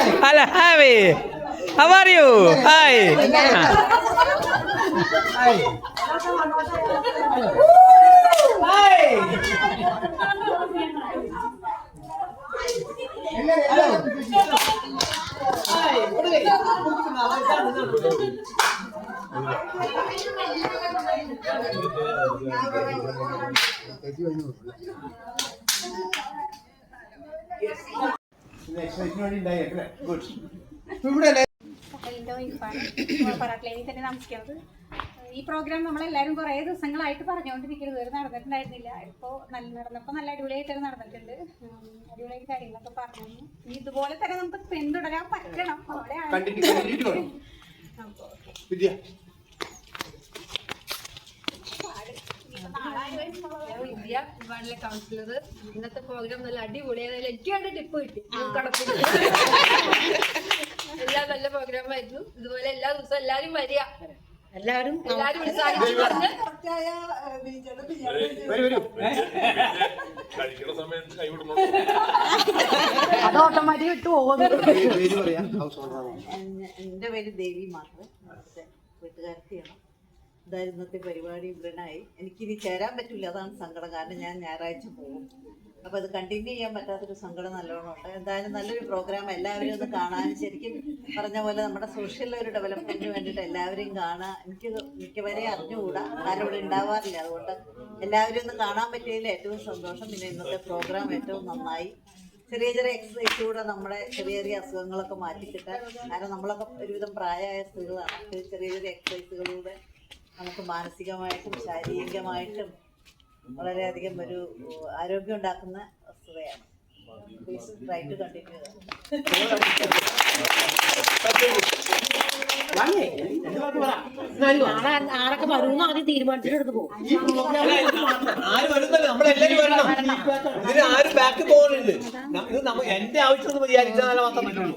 Hello, Javi. How are you? Hi. തന്നെ താമസിക്കുന്നത്. ഈ പ്രോഗ്രാം നമ്മളെല്ലാവരും കുറേ ദിവസങ്ങളായിട്ട് പറഞ്ഞുകൊണ്ടിരിക്കുന്നത് ഇതുവരെ നടന്നിട്ടുണ്ടായിരുന്നില്ല. ഇപ്പോൾ നടന്നപ്പോൾ നല്ല അടിപൊളിയായിട്ട് നടന്നിട്ടുണ്ട്. അടിപൊളിയായിട്ട് കാര്യങ്ങളൊക്കെ പറഞ്ഞു. ഇനി ഇതുപോലെ തന്നെ നമുക്ക് പിന്തുടരാൻ പറ്റണം. വിദ്യ വാർഡിലെ കൗൺസിലർ. ഇന്നത്തെ പ്രോഗ്രാം നല്ല അടിപൊളിയായിരുന്നു. എനിക്ക് വേണ്ട ടിപ്പ് കിട്ടി. എല്ലാം നല്ല പ്രോഗ്രാം ആയിരുന്നു. ഇതുപോലെ എല്ലാ ദിവസവും എല്ലാരും വരിക. എല്ലാരും അത് ഓട്ടോമാറ്റിക് വിട്ടു പോകുന്നു. എൻ്റെ പേര് ദേവി മാത്രം, വീട്ടുകാരത്തിയാണ്. ഇതായിരുന്നു ഇന്നത്തെ പരിപാടി. ഇവിടെയായി എനിക്കിനി ചേരാൻ പറ്റില്ല, അതാണ് സങ്കടം. കാരണം ഞാൻ ഞായറാഴ്ച പോകും. അപ്പോൾ അത് കണ്ടിന്യൂ ചെയ്യാൻ പറ്റാത്തൊരു സങ്കടം നല്ലോണം ഉണ്ട്. എന്തായാലും നല്ലൊരു പ്രോഗ്രാം, എല്ലാവരും ഒന്ന് കാണാൻ. ശരിക്കും പറഞ്ഞ പോലെ നമ്മുടെ സോഷ്യൽ ഒരു ഡെവലപ്മെന്റിന് വേണ്ടിയിട്ട് എല്ലാവരെയും കാണാൻ. എനിക്ക് മിക്കവരെയും അറിഞ്ഞുകൂടാ, കാരണം ഇവിടെ ഉണ്ടാവാറില്ല. അതുകൊണ്ട് എല്ലാവരും ഒന്ന് കാണാൻ പറ്റിയതിൽ ഏറ്റവും സന്തോഷം. പിന്നെ ഇന്നത്തെ പ്രോഗ്രാം ഏറ്റവും നന്നായി. ചെറിയ ചെറിയ എക്സസൈസിലൂടെ നമ്മുടെ ചെറിയ ചെറിയ അസുഖങ്ങളൊക്കെ മാറ്റിക്കിട്ടാൻ. കാരണം നമ്മളൊക്കെ ഒരുവിധം പ്രായമായ സ്ത്രീകളാണ്. ചെറിയ ചെറിയ എക്സസൈസുകളിലൂടെ നമുക്ക് മാനസികമായിട്ടും ശാരീരികമായിട്ടും വളരെയധികം ഒരു ആരോഗ്യം ഉണ്ടാക്കുന്ന വസ്തുതയാണ്. Please try to continue. ആരൊക്കെ വരുന്ന ആദ്യം തീരുമാനത്തിനെടുത്ത് പോകും. ആര് വരുന്നല്ലോ, നമ്മളെല്ലാരും വരണം. ഇതിന് ആരും ബാക്ക് പോകുന്നുണ്ട്. ഇത് എന്റെ ആവശ്യം ഒന്ന് വിചാരിച്ചാൽ മാത്രം പറ്റുള്ളൂ.